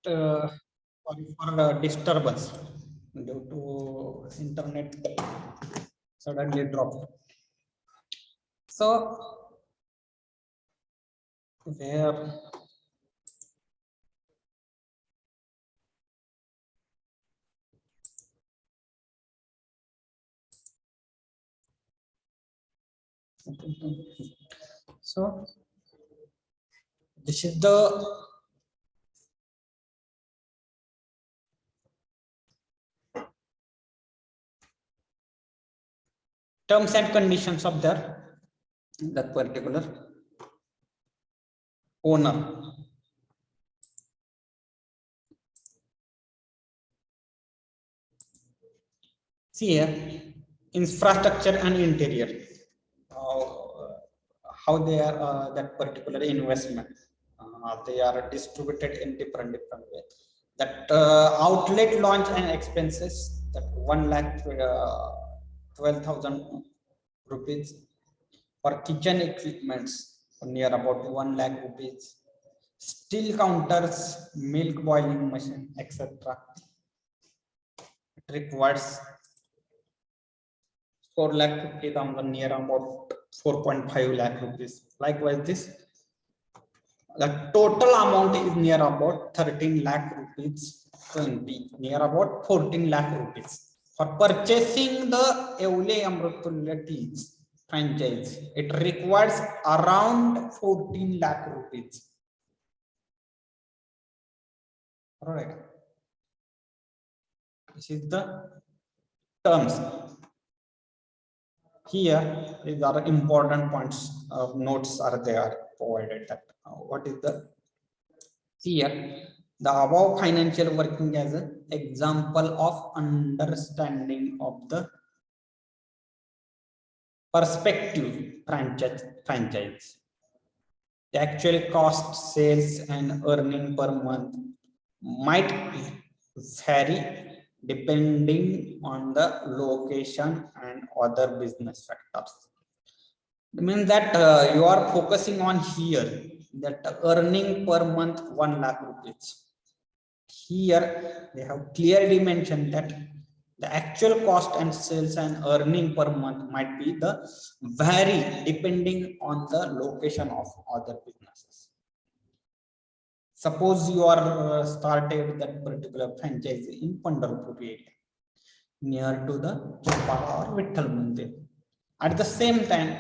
sorry for disturbance due to internet suddenly dropped. So where so this is the terms and conditions of that particular owner. See here, infrastructure and interior. How they are that particular investment. They are distributed in different ways. That outlet launch and expenses, that 1,12,000 rupees. For kitchen equipments, near about 1 lakh rupees. Steel counters, milk boiling machine, etc. It requires 4,50,000, near about 4.5 lakh rupees. Likewise, this the total amount is near about 13 lakh rupees 20, near about 14 lakh rupees. For purchasing the Evle Amritulya Teas franchise, it requires around 14 lakh rupees. All right. This is the terms. Here, these are important points of notes are there provided. That what is the here the above financial working as an example of understanding of the perspective franchise. The actual cost, sales, and earning per month might vary depending on the location and other business factors. It means that you are focusing on here that earning per month 1 lakh rupees. Here they have clearly mentioned that the actual cost and sales and earning per month might be the vary depending on the location of other businesses. Suppose you are started that particular franchise in Pandharpur area, near to the Chopara or Vitthal Mandir. At the same time,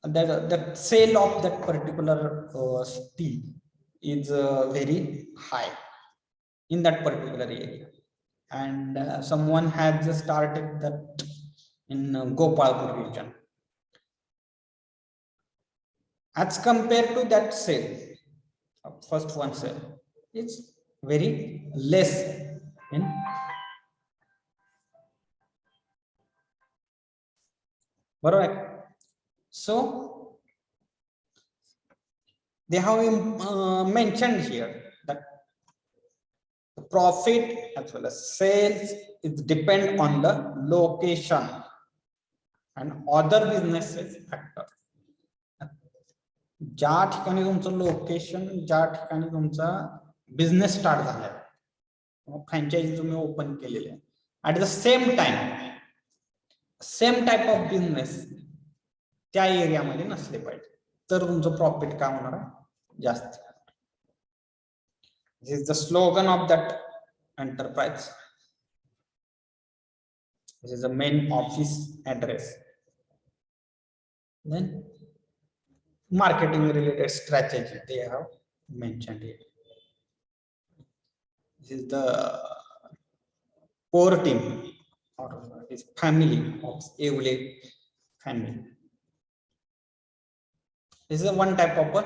the sale of that particular tea is very high in that particular area, and someone has just started that in Gopalpur region. As compared to that sale, first one sale, it's very less in Correct. So they have mentioned here that the profit as well as sales is depend on the location and other businesses factor. ज्या ठिकाणी तुमचं location, ज्या ठिकाणी तुमचा business start झालाय, franchise तुम्ही open केलेले आहे, at the same time same type of business त्या एरियामध्ये नसले पाहिजे, तर तुमचं प्रॉफिट काय होणार आहे, जास्त. This is the slogan of that enterprise. This is the main office address. Then marketing related strategy they have mentioned here. This is the core team or his family of Evle family. This is one type of a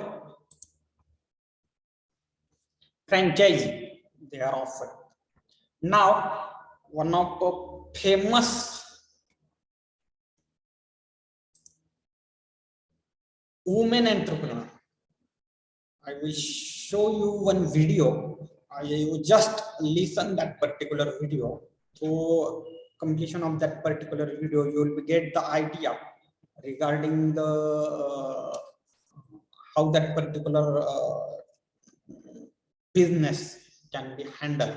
franchise they are offered. Now, one of the famous women entrepreneur, I will show you one video. You just listen that particular video. So completion of that particular video, you will get the idea regarding the how that particular business can be handled.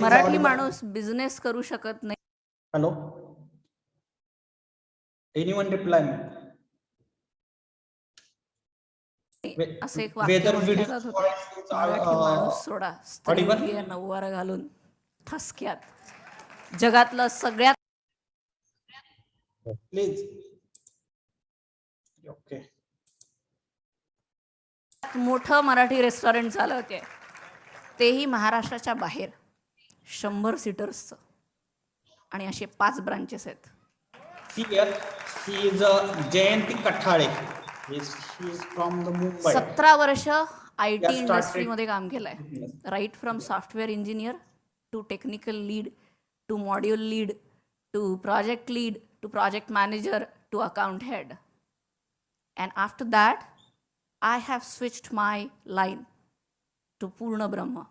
Marathi माणूस business करू शकत नाही. Hello, anyone reply मी? असे एक वाक्य म्हटलं जात होतं, मराठी माणूस सोडा, स्त्री उभी आहे नऊवार घालून ठसक्यात, जगातलं सगळ्यात प्लीज. ओके. मोठं मराठी रेस्टॉरंट चालवते, तेही महाराष्ट्राच्या बाहेर, 100 सीटर्सचं, आणि असे 5 ब्रांचेस आहेत. जयंती कठाळे. From the Mumbai. 17 वर्ष IT इंडस्ट्रीमध्ये काम केलंय. Right from software engineer to technical lead to module lead to project lead to project manager to account head. And after that I have switched my line to पूर्ण ब्रह्म.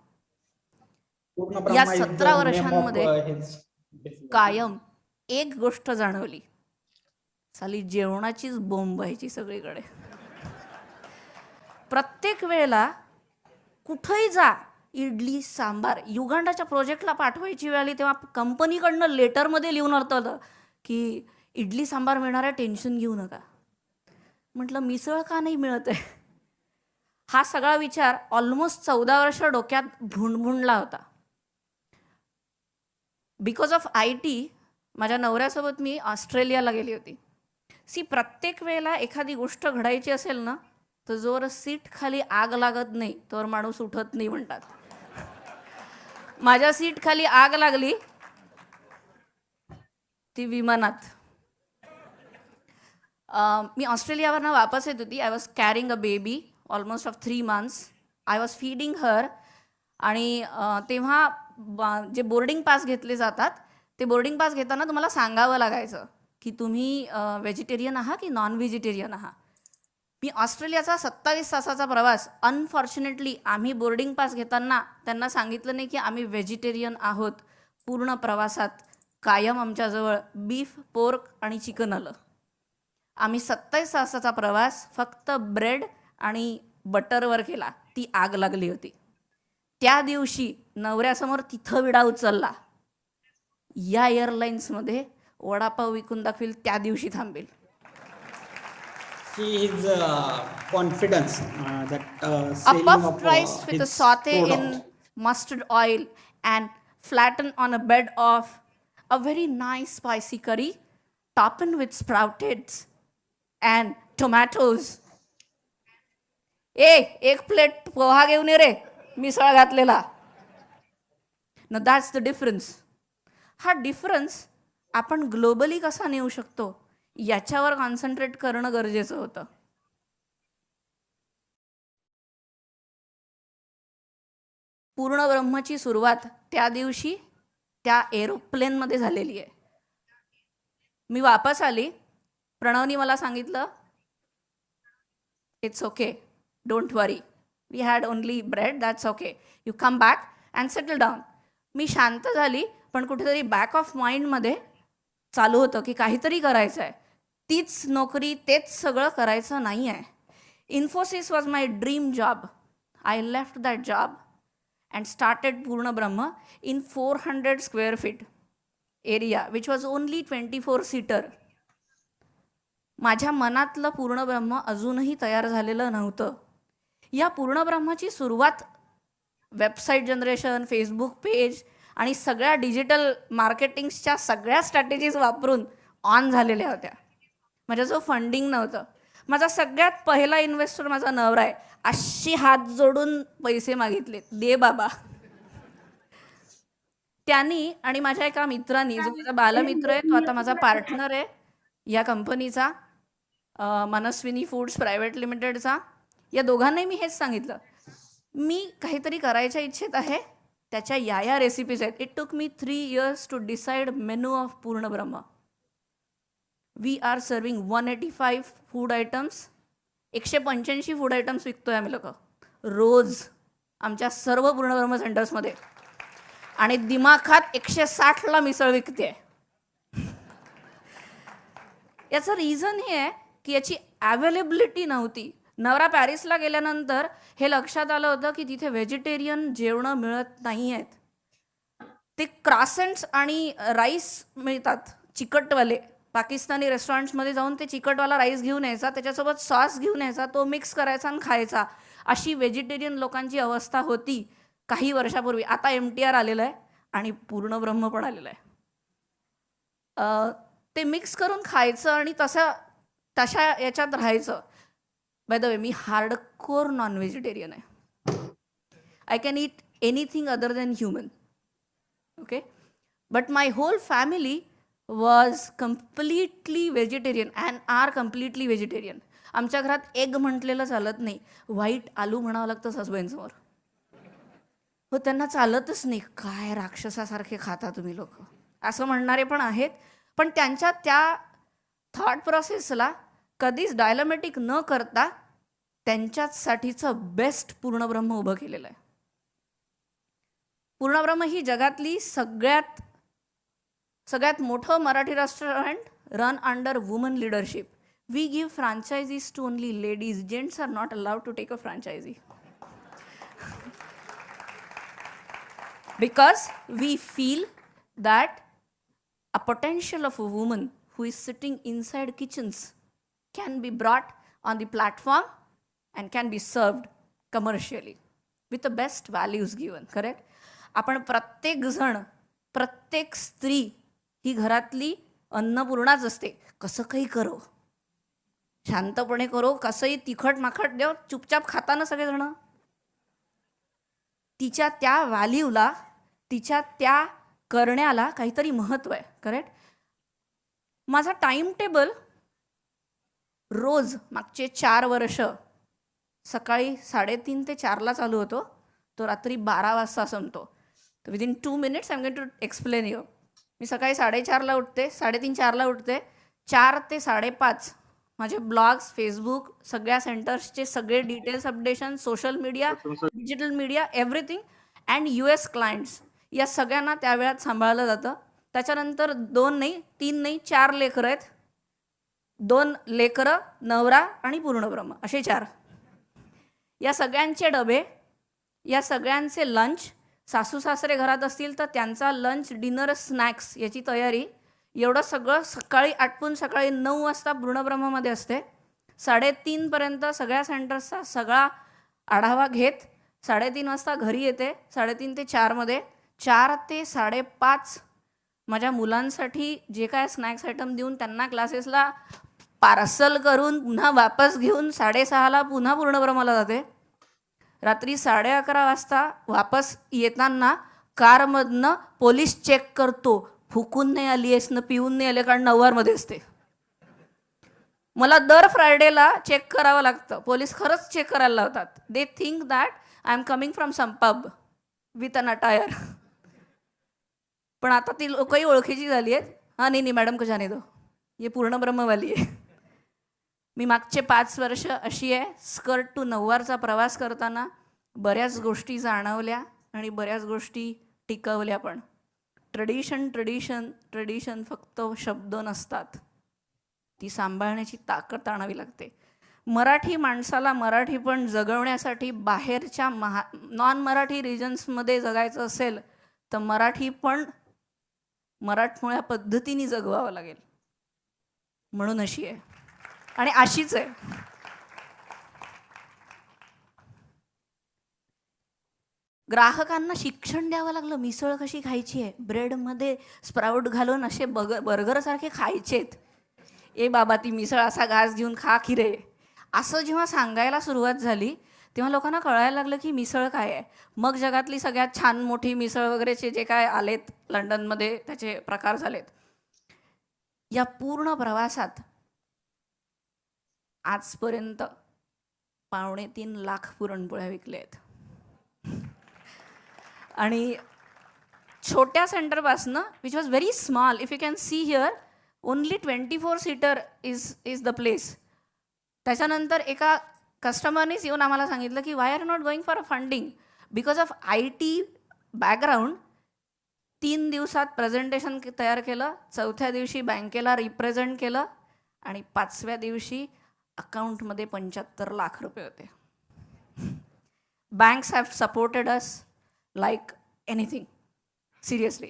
या 17 वर्षांमध्ये कायम एक गोष्ट जाणवली, साली जेवणाचीच बोंब व्हायची सगळीकडे. प्रत्येक वेळेला कुठेही जा, इडली सांबार. युगांडाच्या प्रोजेक्टला पाठवायची वेळ आली तेव्हा कंपनीकडनं लेटरमध्ये लिहून होतं की इडली सांबार मिळणार आहे, टेन्शन घेऊ नका. म्हटलं मिसळ का नाही मिळत आहे? हा सगळा विचार ऑलमोस्ट 14 वर्ष डोक्यात भुणभुणला होता. बिकॉज ऑफ IT माझ्या नवऱ्यासोबत मी ऑस्ट्रेलियाला गेली होती. प्रत्येक वेळेला एखादी गोष्ट घडायची असेल ना, तर जोवर सीट खाली आग लागत नाही तोवर माणूस उठत नाही म्हणतात. माझ्या सीट खाली आग लागली ती विमानात. मी ऑस्ट्रेलियावरनं वापस येत होती. I was carrying a baby almost of 3 months. I was feeding her. आणि तेव्हा जे बोर्डिंग पास घेतले जातात, ते बोर्डिंग पास घेताना तुम्हाला सांगावं लागायचं की तुम्ही व्हेजिटेरियन आहात की नॉन व्हेजिटेरियन आहात. मी ऑस्ट्रेलियाचा 27 तासाचा प्रवास, अनफॉर्च्युनेटली आम्ही बोर्डिंग पास घेताना त्यांना सांगितलं नाही की आम्ही व्हेजिटेरियन आहोत. पूर्ण प्रवासात कायम आमच्याजवळ बीफ, पोर्क आणि चिकन आलं. आम्ही 27 तासाचा प्रवास फक्त ब्रेड आणि बटरवर केला. ती आग लागली होती. त्या दिवशी नवऱ्यासमोर तिथं विडा उचलला, या एअरलाइन्समध्ये वडापाव विकून दाखवेल, त्या दिवशी थांबेल. His confidence that a puffed rice with a saute in mustard oil and flattened on a bed of a very nice spicy curry topped with sprouted and tomatoes. एक प्लेट पोहा घेऊन ये रे, मिसळ घातलेला. ना दॅट्स द डिफरन्स. हा difference आपण globally कसा नेऊ शकतो याच्यावर कॉन्सन्ट्रेट करणं गरजेचं होतं. पूर्ण ब्रह्मची सुरुवात त्या दिवशी त्या एरोप्लेनमध्ये झालेली आहे. मी वापस आली. प्रणवनी मला सांगितलं, it's okay, don't worry, we had only bread, that's okay, you come back and settle down. मी शांत झाली, पण कुठेतरी बॅक ऑफ माइंडमध्ये चालू होतं की काहीतरी करायचं आहे. तीच नोकरी, तेच सगळं करायचं नाही आहे. Infosys was my dream job. I left that job and started पूर्ण ब्रह्म in 400 square feet area which was only 24 seater. माझ्या मनातलं पूर्ण ब्रह्म अजूनही तयार झालेलं नव्हतं. या पूर्ण ब्रह्माची सुरुवात वेबसाईट जनरेशन, फेसबुक पेज आणि सगळ्या डिजिटल मार्केटिंगच्या सगळ्या स्ट्रॅटेजीज वापरून ऑन झालेल्या होत्या. माझ्याजवळ फंडिंग नव्हतं. माझा सगळ्यात पहिला इन्व्हेस्टर माझा नवरा आहे. अशी हात जोडून पैसे मागितले, दे बाबा. त्यांनी आणि माझ्या एका मित्रांनी, जो माझा बालमित्र आहे, तो आता माझा पार्टनर आहे या कंपनीचा, मनस्विनी फूड्स प्रायव्हेट लिमिटेडचा, या दोघांनाही मी हेच सांगितलं, मी काहीतरी करायच्या इच्छेत आहे, त्याच्या या रेसिपीज आहेत. It took me 3 years to decide menu of Purna Brahma. We are serving 185 food items, 185 food items विकतोय आम्ही लोक रोज आमच्या सर्व पूर्णब्रह्म सेंटर्समध्ये, आणि दिमाखात 160ला मिसळ विकते. याचं रिझन हे आहे की याची अवेलेबिलिटी नव्हती. नवरा पॅरिसला गेल्यानंतर हे लक्षात आलं होतं की तिथे व्हेजिटेरियन जेवणं मिळत नाही आहेत. ते क्रासेंट्स आणि राईस मिळतात चिकटवाले. पाकिस्तानी रेस्टॉरंट्समध्ये जाऊन ते चिकटवाला राईस घेऊन यायचा, त्याच्यासोबत सॉस घेऊन यायचा, तो मिक्स करायचा आणि खायचा. अशी व्हेजिटेरियन लोकांची अवस्था होती काही वर्षापूर्वी. आता MTR आलेलं आहे आणि पूर्ण ब्रह्म पण आलेलं आहे. ते मिक्स करून खायचं आणि तशा याच्यात राहायचं. बाय द वे, मी हार्डकोर नॉन व्हेजिटेरियन आहे. I can eat anything other than human. Okay, but my whole family was completely vegetarian and are completely vegetarian. आमच्या घरात एग म्हटलेलं चालत नाही, व्हाईट आलू म्हणावं लागतं सासूबाईंसमोर. हो, त्यांना चालतच नाही. काय राक्षसासारखे खाता तुम्ही लोक, असं म्हणणारे पण आहेत. पण त्यांच्या त्या थॉट प्रोसेसला कधीच डायलॅमेटिक न करता त्यांच्यासाठीचं बेस्ट पूर्णब्रह्म उभं केलेलं आहे. पूर्णब्रह्म ही जगातली सगळ्यात मोठं Marathi restaurant run under woman leadership. We give franchises to only ladies. Gents are not allowed to take a franchise. Because we feel that a potential of a woman who is sitting inside kitchens can be brought on the platform and can be served commercially with the best values given. Correct? आपण प्रत्येक जण, प्रत्येक स्त्री ही घरातली अन्नपूर्णाच असते. कसं काही करो, शांतपणे करो, कसंही तिखट माखट देव, चुपचाप खाताना सगळेजण. तिच्या त्या व्हॅल्यूला, तिच्या त्या करण्याला काहीतरी महत्त्व आहे. करेक्ट? माझा टाईम टेबल रोज मागचे 4 वर्ष सकाळी 3:30 ते 4ला चालू होतो, तो रात्री 12 वाजता संपतो. तर within 2 minutes I am going to explain you. मी सकाळी 4:30ला उठते, 3:30-4ला उठते. 4 ते 5:30 माझे ब्लॉग्स, फेसबुक, सगळ्या सेंटर्सचे सगळे details updation, social media, digital media, everything, and US clients, या सगळ्यांना त्या वेळात सांभाळलं जातं. त्याच्यानंतर 2 नाही, 3 नाही, 4 लेकरं आहेत. 2 लेकरं, नवरा आणि पूर्णब्रह्म, असे 4. या सगळ्यांचे डबे, या सगळ्यांचे लंच, सासू सासरे घरात असतील तर त्यांचा लंच, डिनर, स्नॅक्स याची तयारी, एवढं सगळं सकाळी आटपून सकाळी 9 वाजता पूर्णब्रह्ममध्ये असते. 3:30पर्यंत सगळ्या सेंटर्सचा सगळा आढावा घेत 3:30 वाजता घरी येते. 3:30 ते 4मध्ये, 4 ते 5:30 माझ्या मुलांसाठी जे काय स्नॅक्स आयटम देऊन त्यांना क्लासेसला पार्सल करून पुन्हा वापस घेऊन 6:30ला पुन्हा पूर्णब्रह्मला जाते. रात्री 11:30 वाजता वापस येताना कारमधनं पोलीस चेक करतो, फुकून नाही आली आहेस ना, पिऊन नाही आले, कारण नऊवारमध्ये असते. मला दर फ्रायडेला चेक करावं लागतं. पोलीस खरंच चेक करायला लावतात. They think that I am coming from some pub with an attire. पण आता ती लोकही ओळखीची झाली आहेत. हां, नाही मॅडम कशा नाही, तो ये पूर्ण ब्रह्मवाली आहे. मी मागचे 5 वर्ष अशी आहे, स्कर्ट टू नऊवारचा प्रवास करताना बऱ्याच गोष्टी जाणवल्या आणि बऱ्याच गोष्टी टिकवल्या. पण ट्रेडिशन ट्रेडिशन ट्रेडिशन फक्त शब्द नसतात, ती सांभाळण्याची ताकद आणावी लागते. मराठी माणसाला मराठी पण जगवण्यासाठी बाहेरच्या नॉन मराठी रिजन्समध्ये जगायचं असेल तर मराठी पण मराठमोळ्या पद्धतीने जगवावं लागेल. म्हणून अशी आहे आणि अशीच आहे. ग्राहकांना शिक्षण द्यावं लागलं, मिसळ कशी खायची आहे, ब्रेडमध्ये स्प्राऊट घालून असे बर्गरसारखे खायचेत. ए बाबा, ती मिसळ असा घास घेऊन खा की रे. असं जेव्हा सांगायला सुरुवात झाली तेव्हा लोकांना कळायला लागलं की मिसळ काय आहे. मग जगातली सगळ्यात छान मोठी मिसळ वगैरेचे जे काय आलेत लंडनमध्ये त्याचे प्रकार झालेत. या पूर्ण प्रवासात आजपर्यंत 2.25 लाख पुरणपोळ्या विकल्या आहेत. आणि छोट्या सेंटरपासनं which was very small, if you can see here only 24 seater is the place. त्याच्यानंतर एका कस्टमरनीच येऊन आम्हाला सांगितलं की why are not going for a funding because of IT background. 3 दिवसात प्रेझेंटेशन तयार केलं, 4थ्या दिवशी बँकेला रिप्रेझेंट केलं आणि 5व्या दिवशी अकाउंटमध्ये 75 लाख रुपये होते. Banks have supported us like anything. Seriously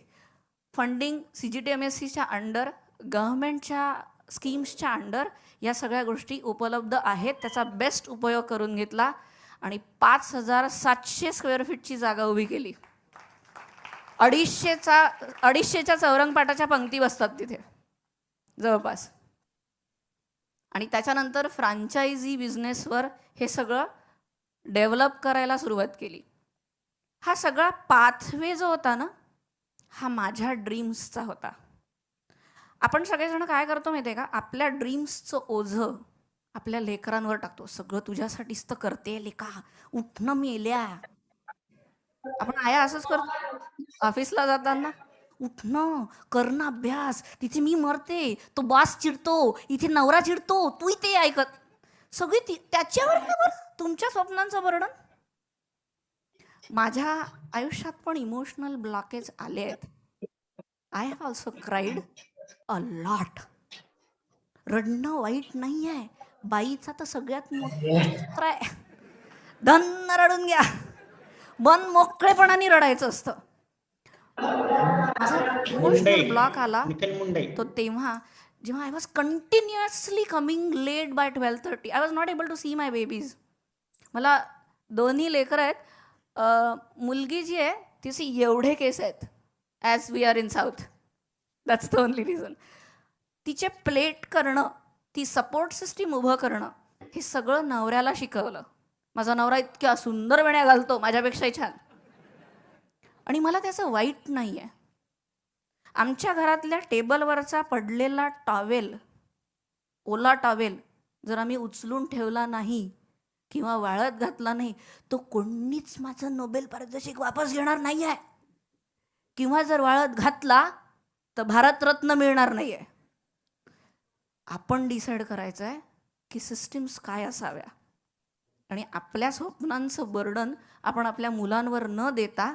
funding CGTMSCच्या अंडर, गव्हर्नमेंटच्या स्कीम्सच्या अंडर या सगळ्या गोष्टी उपलब्ध आहेत. त्याचा बेस्ट उपयोग करून घेतला आणि 5,700 स्क्वेअर फीटची जागा उभी केली. 250च्या चौरंगपाटाच्या पंक्ती बसतात तिथे जवळपास. आणि त्याच्यानंतर फ्रँचायझी बिझनेसवर हे सगळं डेव्हलप करायला सुरुवात केली. हा सगळा पाथवे जो होता ना, हा माझ्या ड्रीम्सचा होता. आपण सगळेजण काय करतो माहिती आहे का, आपल्या ड्रीम्सचं ओझं आपल्या लेकरांवर टाकतो. सगळं तुझ्यासाठीच तर करते लेका, उठणं मेल्या. आपण आया असंच करतो ऑफिसला जाताना, उठणं करणं अभ्यास, तिथे मी मरते, तो बॉस चिडतो, इथे नवरा चिडतो, तू इथे ऐकत सगळी त्याच्यावर तुमच्या स्वप्नांचं वर्णन. माझ्या आयुष्यात पण इमोशनल ब्लॉकेज आले आहेत. I have also cried a lot. रडणं वाईट नाही आहे, बाईचा तर सगळ्यात मोठा शस्त्र आहे. धन्न रडून घ्या, मन मोकळेपणाने रडायचं असतं. माझा इमोशनल ब्लॉक आला तो तेव्हा जेव्हा I was continuously coming late by 12:30. I was not able to see my babies. मला 2 लेकरं आहेत. मुलगी जी आहे तिचे एवढे केस आहेत, as we are in south, that's the only reason. तिचे प्लेट करणं, ती सपोर्ट सिस्टीम उभं करणं, हे सगळं नवऱ्याला शिकवलं. माझा नवरा इतक्या सुंदर वेण्या घालतो, माझ्यापेक्षाही छान, आणि मला त्याचं वाईट नाही आहे. आमच्या घरातल्या टेबलवरचा पडलेला टॉवेल, ओला टॉवेल जर आम्ही उचलून ठेवला नाही किंवा वाळत घातला नाही, तो कोणीच माझं नोबेल पारितोषिक वापस घेणार नाही आहे. किंवा जर वाळत घातला तर भारतरत्न मिळणार नाही आहे. आपण डिसाईड करायचं आहे की सिस्टीम्स काय असाव्या, आणि आपल्या स्वप्नांचं बर्डन आपण आपल्या मुलांवर न देता.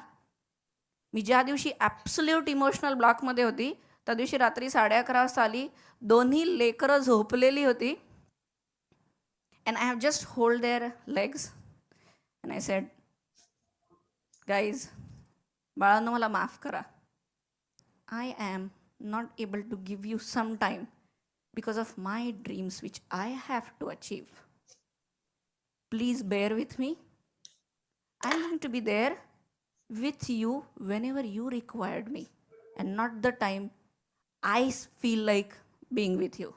मी ज्या दिवशी ॲब्सोल्यूट इमोशनल ब्लॉकमध्ये होती त्या दिवशी रात्री 11:30 वाजता आली. 2 लेकरं झोपलेली होती. And I have just hold their legs and I said, guys, बाळांनो मला माफ करा. I am not able to give you some time because of my dreams which I have to achieve. Please bear with me. I'm going to be there with you whenever you required me and not the time I feel like being with you.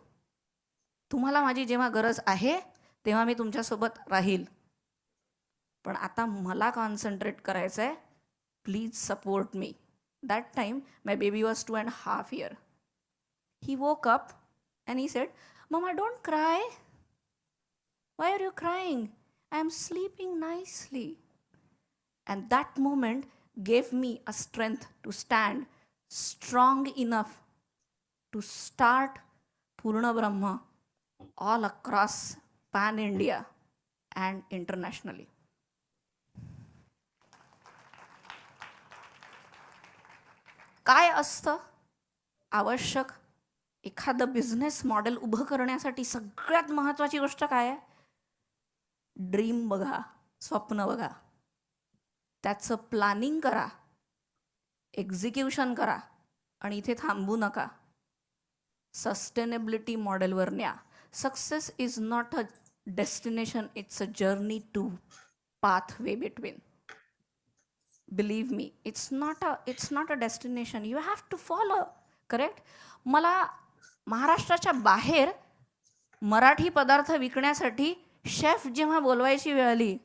तुम्हाला माझी जेव्हा गरज आहे तेव्हा मी तुमच्यासोबत राहील, पण आता मला कॉन्सन्ट्रेट करायचं आहे. Please support me. That time my baby was 2.5 years. He woke up and he said, mamma don't cry. Why are you crying? I am sleeping nicely. And that moment gave me a strength to stand strong enough to start Purna Brahma all across pan India and internationally. काय असतं आवश्यक एखादं business model उभं करण्यासाठी? सगळ्यात महत्त्वाची गोष्ट काय आहे? ड्रीम बघा, स्वप्न बघा, त्याचं प्लॅनिंग करा, एक्झिक्युशन करा, आणि इथे थांबू नका. सस्टेनेबिलिटी मॉडेलवर न्या. Success is not a destination, it's a journey to pathway between. Believe me, it's not a destination. You have to follow, correct? मला महाराष्ट्राच्या बाहेर मराठी पदार्थ विकण्यासाठी शेफ जेव्हा बोलवायची वेळ आली,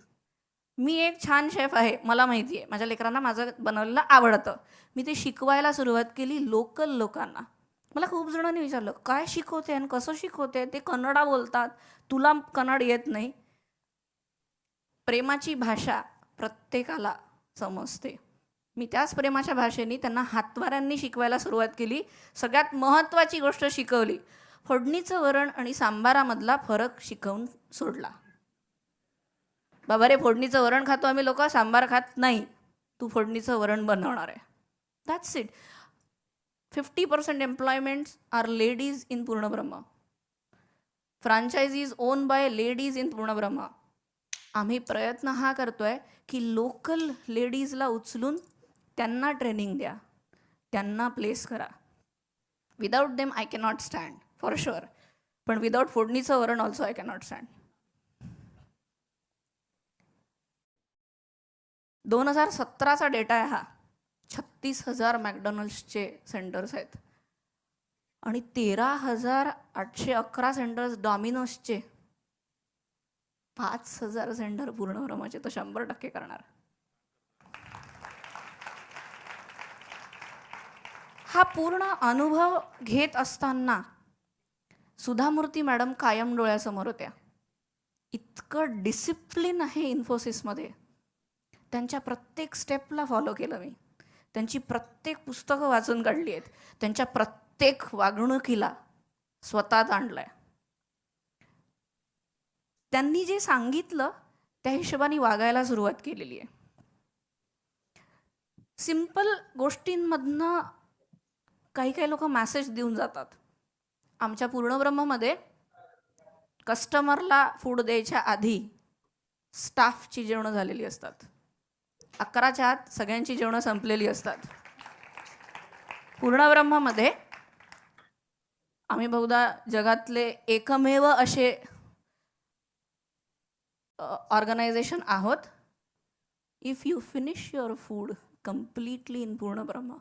मी एक छान शेफ आहे, मला माहिती आहे, माझ्या लेकरांना माझं बनवलेलं आवडतं, मी ते शिकवायला सुरुवात केली लोकल लोकांना. मला खूप जणांनी विचारलं, काय शिकवते आणि कसं शिकवते, ते कन्नडा बोलतात, तुला कन्नड येत नाही. प्रेमाची भाषा प्रत्येकाला समजते. मी त्याच प्रेमाच्या भाषेने त्यांना हातवाऱ्यांनी शिकवायला सुरुवात केली. सगळ्यात महत्त्वाची गोष्ट शिकवली, फोडणीचं वरण आणि सांबारामधला फरक शिकवून सोडला. बाबा रे, फोडणीचं वरण खातो आम्ही लोक, सांबार खात नाही, तू फोडणीचं वरण बनवणार आहे. That's it. 50% employments are ladies in Purnabrahma. Franchisees own by ladies in Purnabrahma. आम्ही प्रयत्न हा करतोय की लोकल लेडीजला उचलून त्यांना ट्रेनिंग द्या, त्यांना प्लेस करा. Without them I cannot stand for sure, पण विदाउट फोडणीचं वरण ऑल्सो आय कॅनॉट स्टँड. 2017चा डेटा आहे हा. 36,000 मॅकडॉनल्ड्सचे सेंटर्स आहेत आणि 13,811 सेंटर्स डॉमिनोजचे. 5,000 सेंटर पूर्णब्रह्माचे, तर 100% करणार. हा पूर्ण अनुभव घेत असताना सुधामूर्ती मॅडम कायम डोळ्यासमोर होत्या. इतकं डिसिप्लिन आहे इन्फोसिसमध्ये. त्यांच्या प्रत्येक स्टेपला फॉलो केलं मी. त्यांची प्रत्येक पुस्तकं वाचून काढली आहेत. त्यांच्या प्रत्येक वागणुकीला स्वतःत आणलंय. त्यांनी जे सांगितलं त्या हिशोबाने वागायला सुरुवात केलेली आहे. सिंपल गोष्टींमधनं काही काही लोक मॅसेज देऊन जातात. आमच्या पूर्णब्रह्ममध्ये कस्टमरला फूड द्यायच्या आधी स्टाफची जेवणं झालेली असतात. 11च्या आत सगळ्यांची जेवणं संपलेली असतात. पूर्णब्रह्ममध्ये आम्ही बहुधा जगातले एकमेव असे ऑर्गनायझेशन आहोत. If you finish your food completely in Purna Brahma,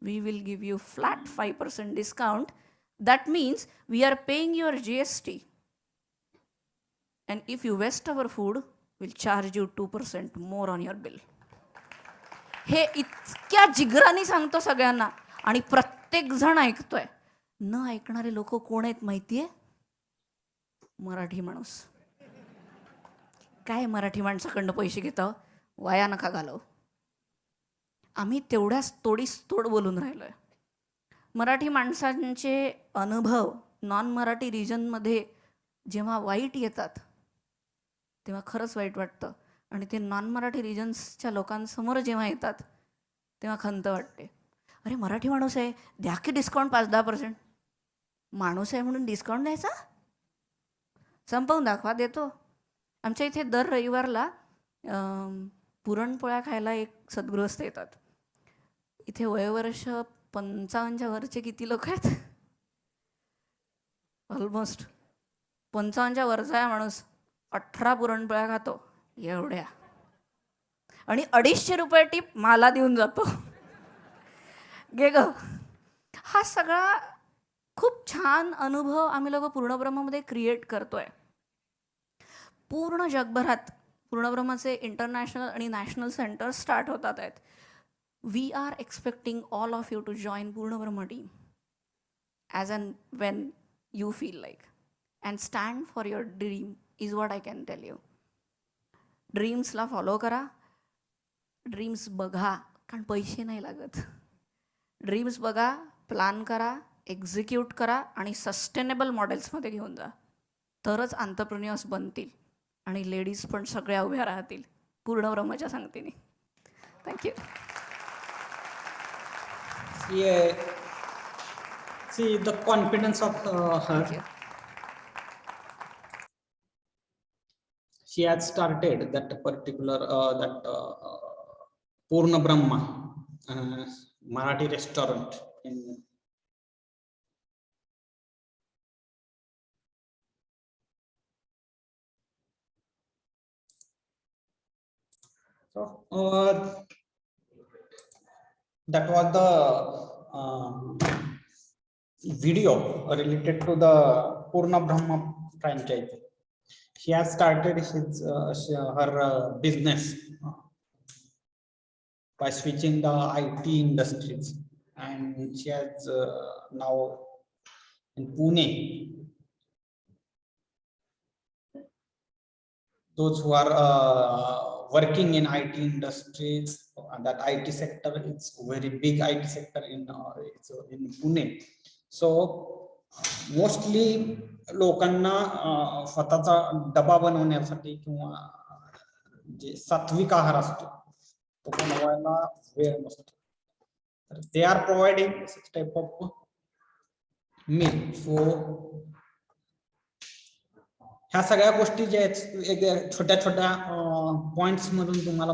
we will give you flat 5% discount. That means we are paying your GST. And if you waste our food, we'll charge you 2% more on your bill. हे इतक्या जिगराने सांगतो सगळ्यांना आणि प्रत्येक जण ऐकतोय. न ऐकणारे लोक कोण आहेत माहितीये? मराठी माणूस. काय मराठी माणसाकडनं पैसे घेतो, वाया नका घालव. आम्ही तेवढ्याच तोड बोलून राहिलोय. मराठी माणसांचे अनुभव नॉन मराठी रिजनमध्ये जेव्हा वाईट येतात तेव्हा खरंच वाईट वाटतं. आणि ते नॉन मराठी रिजन्सच्या लोकांसमोर जेव्हा येतात तेव्हा खंत वाटते. अरे मराठी माणूस आहे, द्या की डिस्काउंट 5-10%. माणूस आहे म्हणून डिस्काउंट द्यायचा? संपवून दाखवा, देतो. आमच्या इथे दर रविवारला पुरणपोळ्या खायला एक सद्गृहस्थ येतात. इथे वयोवर्ष 55च्या वरचे किती लोक आहेत? ऑलमोस्ट 55च्या वरचा माणूस 18 पुरणपोळ्या खातो एवढ्या, आणि 250 रुपये टिप मला देऊन जातो. गे ग. हा सगळा खूप छान अनुभव आम्ही लोक पूर्णब्रह्मामध्ये क्रिएट करतोय. पूर्ण जगभरात पूर्णब्रह्माचे इंटरनॅशनल आणि नॅशनल सेंटर स्टार्ट होतात आहेत. We are expecting all of you to join Purnabrahma team as and when you feel like, and stand for your dream is what I can tell you. ड्रीम्सला follow करा, dreams बघा, कारण पैसे नाही लागत. Dreams बघा, प्लॅन करा, एक्झिक्यूट करा आणि सस्टेनेबल मॉडेल्समध्ये घेऊन जा. तरच एंटरप्रेन्योर्स बनतील आणि लेडीज पण सगळ्या उभ्या राहतील पूर्णब्रह्माच्या सांगतेने. Thank you. See the confidence of her. She had started that particular Purna Brahma Marathi restaurant in that was the video related to the Purna Brahma franchise. She has started her business by switching the IT industries, and she has now in Pune. Those who are working in IT industries, that IT sector, it's very big IT sector in Pune. So mostly लोकांना स्वतःचा डबा बनवण्यासाठी किंवा जे सात्विक आहार असतो तो बनवायला वेळ नसतो, तर they are providing such type of meal. So ह्या सगळ्या गोष्टी ज्या आहेत छोट्या छोट्या पॉइंट्स मधून तुम्हाला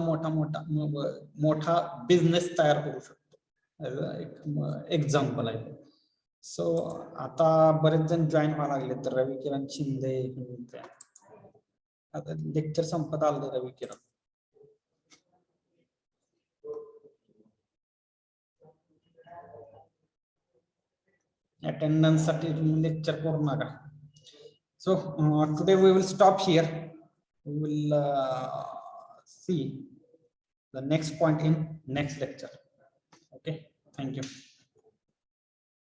मोठा बिझनेस तयार करू शकतो. एक एक्झाम्पल आहे. सो आता बरेच जण जॉईन व्हायला लागले, तर रवी किरण शिंदे, आता लेक्चर संपत आलं रवी किरण. अटेंडन्स साठी तुम्ही लेक्चर करू नका. So today we will stop here. We will see the next point in next lecture. Okay, thank you.